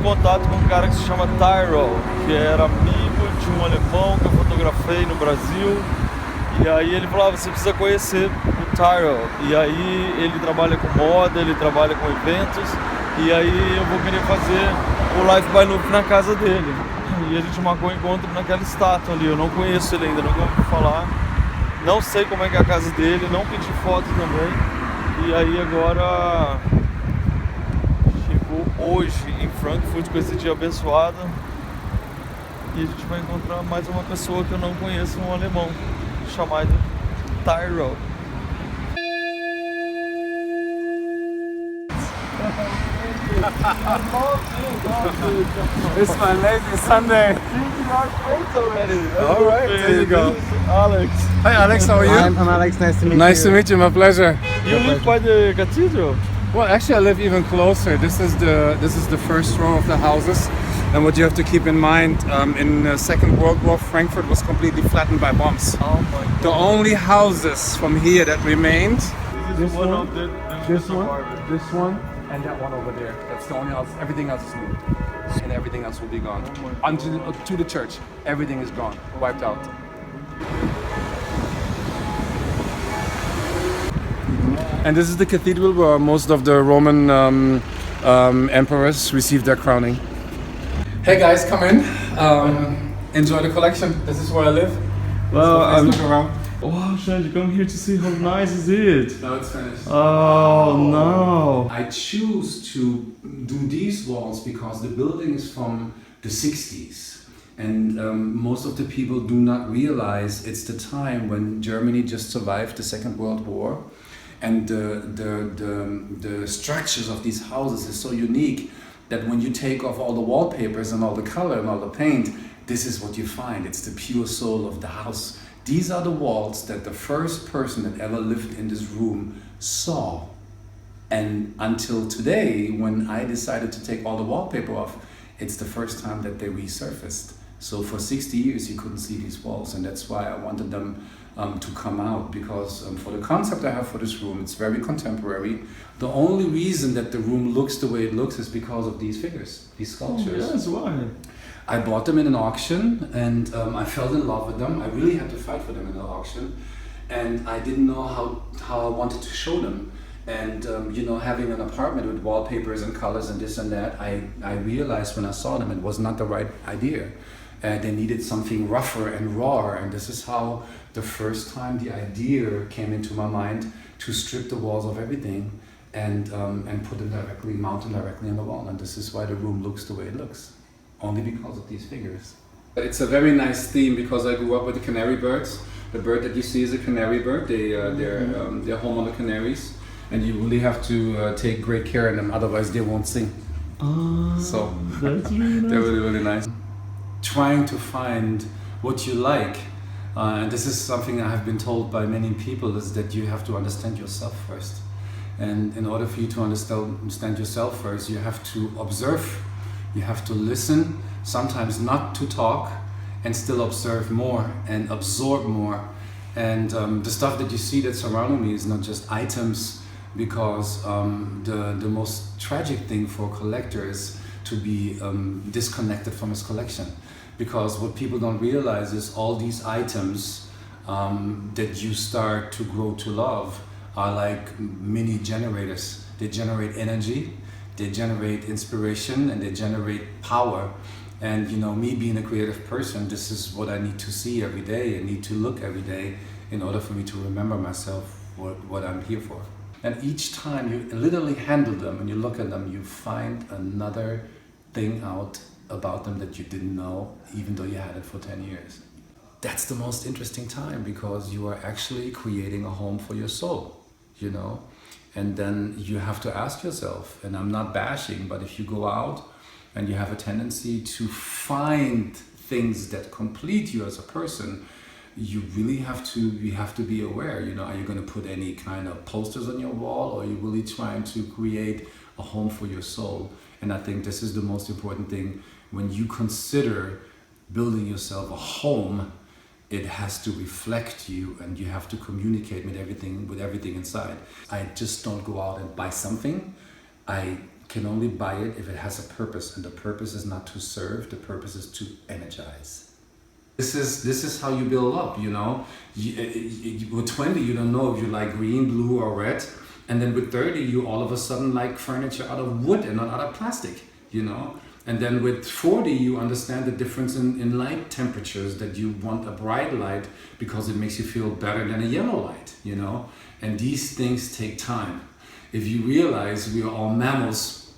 contato com um cara que se chama Tyrown, que era amigo de um alemão que eu fotografei no Brasil. E aí ele falava, você precisa conhecer o Tyrown. E aí ele trabalha com moda, ele trabalha com eventos. E aí eu vou querer fazer o lifebylufe na casa dele. E a gente marcou um encontro naquela estátua ali. Eu não conheço ele ainda, nunca ouvi falar. Não sei como é que é a casa dele, não pedi foto também. E aí agora chegou hoje em Frankfurt com esse dia abençoado. E a gente vai encontrar mais uma pessoa que eu não conheço, um alemão, chamado Tyrown. It's my lazy Sunday. All right, there you go. Alex. Hi Alex, how are you? I'm Alex, nice to meet you. Nice to meet you, my pleasure. You live by the cathedral? Well, actually I live even closer. This is the first row of the houses. And what you have to keep in mind, in the Second World War, Frankfurt was completely flattened by bombs. Oh my God. The only houses from here that remained, This one of the this one, and that one over there. That's the only house. Everything else is new, and everything else will be gone. Until to the church, everything is gone, wiped out. And this is the cathedral where most of the Roman emperors received their crowning. Hey guys, come in. Enjoy the collection. This is where I live. Well, So please look around. Wow, should I come here to see how nice is it? No, it's finished. Oh no. I choose to do these walls because the building is from the 60s. And most of the people do not realize it's the time when Germany just survived the Second World War. And the structures of these houses is so unique that when you take off all the wallpapers and all the color and all the paint, this is what you find. It's the pure soul of the house. These are the walls that the first person that ever lived in this room saw. And until today, when I decided to take all the wallpaper off, it's the first time that they resurfaced. So for 60 years you couldn't see these walls, and that's why I wanted them to come out, because for the concept I have for this room, it's very contemporary. The only reason that the room looks the way it looks is because of these figures, these sculptures. Oh, yes, why? I bought them in an auction, and I fell in love with them. I really had to fight for them in the auction, and I didn't know how I wanted to show them. And you know, having an apartment with wallpapers and colors and this and that, I realized when I saw them it was not the right idea. They needed something rougher and rawer, and this is how the first time the idea came into my mind to strip the walls of everything and put them directly, mount them directly on the wall. And this is why the room looks the way it looks, only because of these figures. It's a very nice theme because I grew up with the canary birds. The bird that you see is a canary bird. They're home on the Canaries, and you really have to take great care of them, otherwise they won't sing. So That's really nice. they're really nice. Trying to find what you like, and this is something I have been told by many people, is that you have to understand yourself first. And in order for you to understand yourself first, you have to observe, you have to listen, sometimes not to talk, and still observe more and absorb more. And the stuff that you see that's surrounding me is not just items, because the most tragic thing for a collector is to be disconnected from his collection. Because what people don't realize is all these items that you start to grow to love are like mini generators. They generate energy, they generate inspiration, and they generate power. And you know, me being a creative person, this is what I need to see every day, I need to look every day in order for me to remember myself, what I'm here for. And each time you literally handle them and you look at them, you find another thing out about them that you didn't know, even though you had it for 10 years. That's the most interesting time, because you are actually creating a home for your soul, you know? And then you have to ask yourself, and I'm not bashing, but if you go out and you have a tendency to find things that complete you as a person, you really have to be aware, you know, are you going to put any kind of posters on your wall, or are you really trying to create a home for your soul? And I think this is the most important thing. When you consider building yourself a home, it has to reflect you, and you have to communicate with everything inside. I just don't go out and buy something. I can only buy it if it has a purpose, and the purpose is not to serve, the purpose is to energize. This is how you build up, you know. With 20, you don't know if you like green, blue, or red. And then with 30, you all of a sudden like furniture out of wood and not out of plastic, you know. And then with 40, you understand the difference in light temperatures, that you want a bright light because it makes you feel better than a yellow light, you know. And these things take time. If you realize we are all mammals,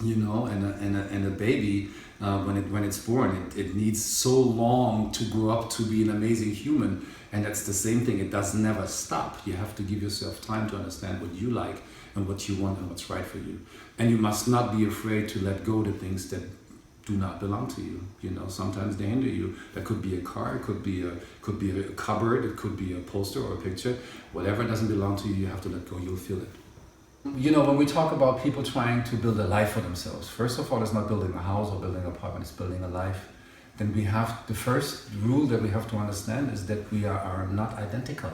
you know, and a baby, when it's born, it needs so long to grow up to be an amazing human. And that's the same thing, it does never stop. You have to give yourself time to understand what you like and what you want and what's right for you. And you must not be afraid to let go of the things that do not belong to you. You know, sometimes they hinder you. That could be a car, it could be a cupboard, it could be a poster or a picture. Whatever doesn't belong to you, you have to let go, you'll feel it. You know, when we talk about people trying to build a life for themselves, first of all, it's not building a house or building an apartment, it's building a life. Then we have, the first rule that we have to understand is that we are not identical.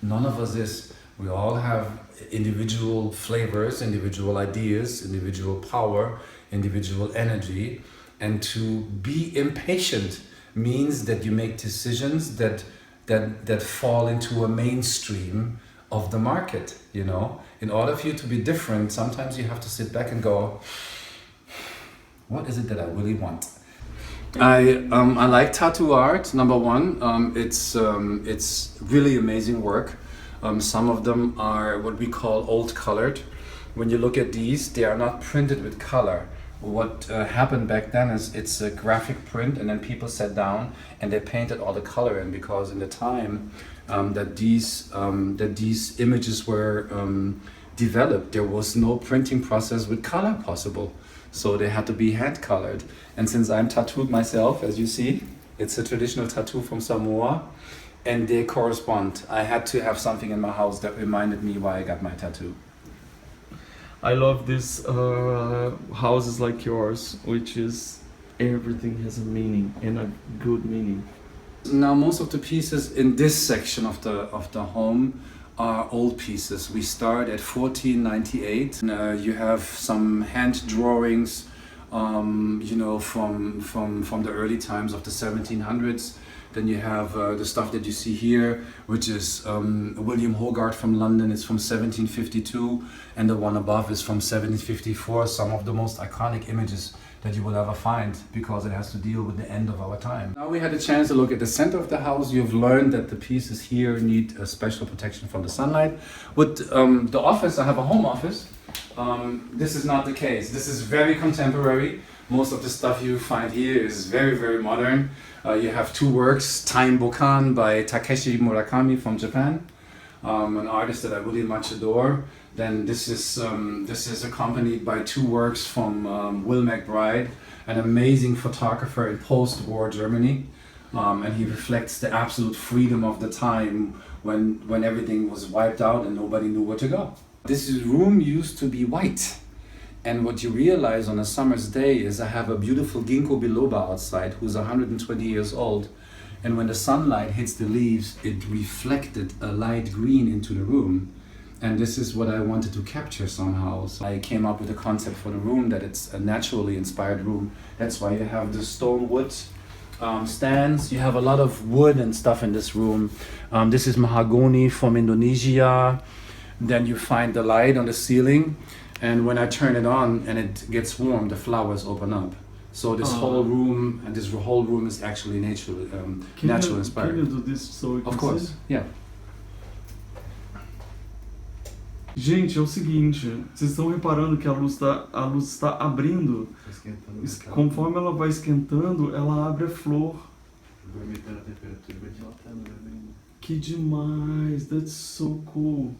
None of us is. We all have individual flavors, individual ideas, individual power, individual energy. And to be impatient means that you make decisions that fall into a mainstream of the market, you know. In order for you to be different, sometimes you have to sit back and go, what is it that I really want? I like tattoo art, number one. It's really amazing work. Some of them are what we call old colored. When you look at these, they are not printed with color. What happened back then is it's a graphic print, and then people sat down and they painted all the color in, because in the time that these images were developed, there was no printing process with color possible. So they had to be hand colored. And since I'm tattooed myself, as you see, it's a traditional tattoo from Samoa, and they correspond. I had to have something in my house that reminded me why I got my tattoo. I love these houses like yours, which is everything has a meaning, and a good meaning. Now most of the pieces in this section of the home are old pieces. We start at 1498. You have some hand drawings, you know, from the early times of the 1700s. Then you have the stuff that you see here, which is William Hogarth from London. It's from 1752, and the one above is from 1754. Some of the most iconic images that you will ever find, because it has to deal with the end of our time. Now we had a chance to look at the center of the house. You've learned that the pieces here need a special protection from the sunlight. With the office, I have a home office. This is not the case. This is very contemporary. Most of the stuff you find here is very, very modern. You have two works, Time Bokan by Takeshi Murakami from Japan, an artist that I really much adore. Then this is accompanied by two works from Will McBride, an amazing photographer in post-war Germany. And he reflects the absolute freedom of the time when everything was wiped out and nobody knew where to go. This room used to be white. And what you realize on a summer's day is I have a beautiful ginkgo biloba outside who's 120 years old. And when the sunlight hits the leaves, it reflected a light green into the room. And this is what I wanted to capture somehow. So I came up with a concept for the room, that it's a naturally inspired room. That's why you have the stone wood stands. You have a lot of wood and stuff in this room. This is mahogany from Indonesia. Then you find the light on the ceiling. And when I turn it on and it gets warm, the flowers open up. So this whole room is actually natural inspired. Can you do this so we can Of course, see? yeah. Gente, é o seguinte, vocês estão reparando que a luz está abrindo. Conforme ela vai esquentando, ela abre a flor. Que demais, that's so cool.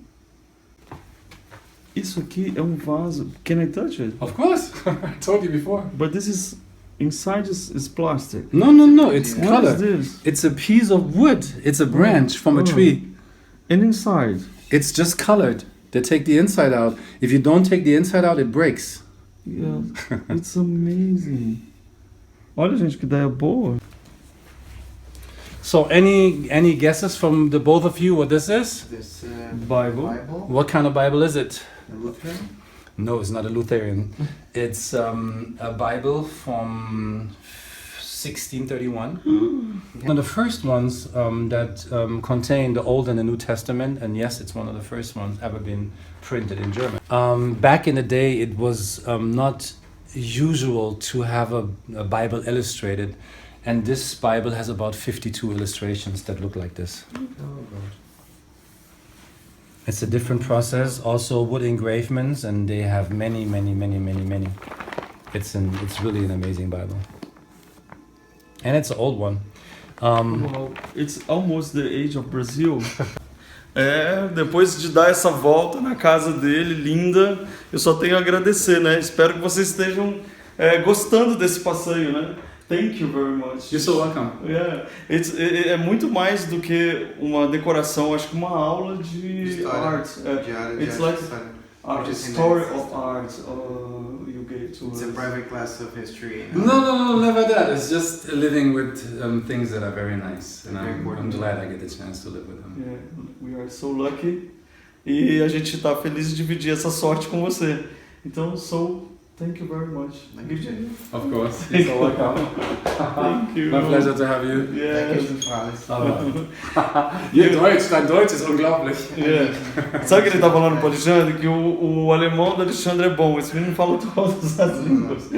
Isso aqui é um vaso. Can I touch it? Of course, I told you before. But this is inside is plastic. No, it's What color. is this? It's a piece of wood. It's a branch from a tree. And inside? It's just colored. They take the inside out. If you don't take the inside out, it breaks. Yeah, it's amazing. Olha, gente, que ideia boa. So any guesses from the both of you what this is? This Bible. Bible, What kind of Bible is it? the Lutheran. No, it's not a Lutheran. It's a Bible from 1631. One of the first ones that contain the Old and the New Testament, and yes, it's one of the first ones ever been printed in German. Back in the day, it was not usual to have a Bible illustrated, and this Bible has about 52 illustrations that look like this. Oh, God. It's a different process, also wood engravements, and they have many. It's really an amazing Bible. And it's an old one. Wow, it's almost the age of Brazil. Depois de dar essa volta na casa dele, linda, eu só tenho a agradecer, né? Espero que vocês estejam gostando desse passeio, né? Thank you very much. You're so welcome. Yeah. É muito mais do que uma decoração, acho que uma aula de art. It's like a story of art you gave to us. It's a private class of history. No, never that. It's just living with things that are very nice. And I'm glad I get the chance to live with them. Yeah, we are so lucky. E a gente está feliz de dividir essa sorte com você. Então, thank you very much. Thank you, Jay. Of course. You're so welcome. Thank you. My pleasure to have you. Yeah. Dein Deutsch ist unglaublich. Yeah. Sabe o que ele tá falando pro Alexandre? Que o alemão do Alexandre é bom. Esse menino fala todas as línguas.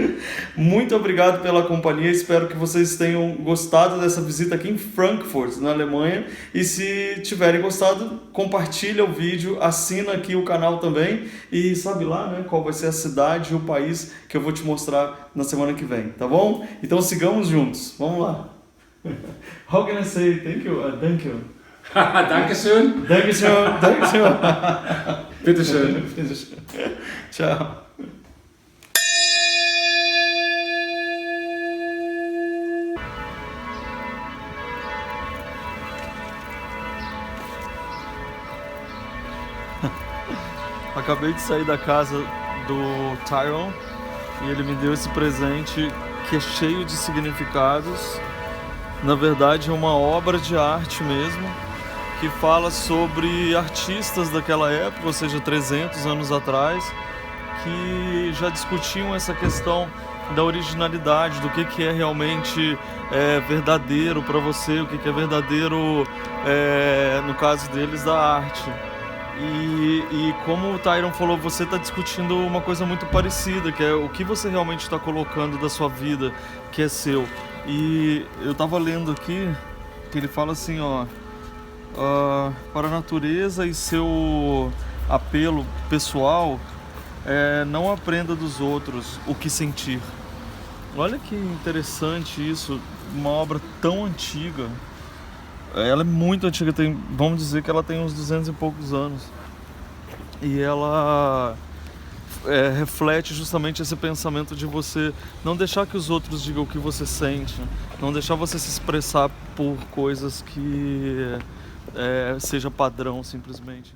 Muito obrigado pela companhia. Espero que vocês tenham gostado dessa visita aqui em Frankfurt, na Alemanha. E se tiverem gostado, compartilha o vídeo, assina aqui o canal também. E sabe lá, né, qual vai ser a cidade e o país que eu vou te mostrar na semana que vem, tá bom? Então sigamos juntos. Vamos lá. How can I say thank you? Thank you. Dankeschön. Dankeschön. Dankeschön. Bitteschön. Tchau. Acabei de sair da casa do Tyrown e ele me deu esse presente que é cheio de significados. Na verdade é uma obra de arte mesmo, que fala sobre artistas daquela época, ou seja, 300 anos atrás, que já discutiam essa questão da originalidade, do que é realmente verdadeiro para você, o que é verdadeiro, no caso deles, da arte. E como o Tyrown falou, você está discutindo uma coisa muito parecida, que é o que você realmente está colocando da sua vida, que é seu. E eu estava lendo aqui, que ele fala assim, para a natureza e seu apelo pessoal, não aprenda dos outros o que sentir. Olha que interessante isso, uma obra tão antiga. Ela é muito antiga, vamos dizer que ela tem uns 200 e poucos anos. E ela reflete justamente esse pensamento de você não deixar que os outros digam o que você sente, não deixar você se expressar por coisas que seja padrão simplesmente.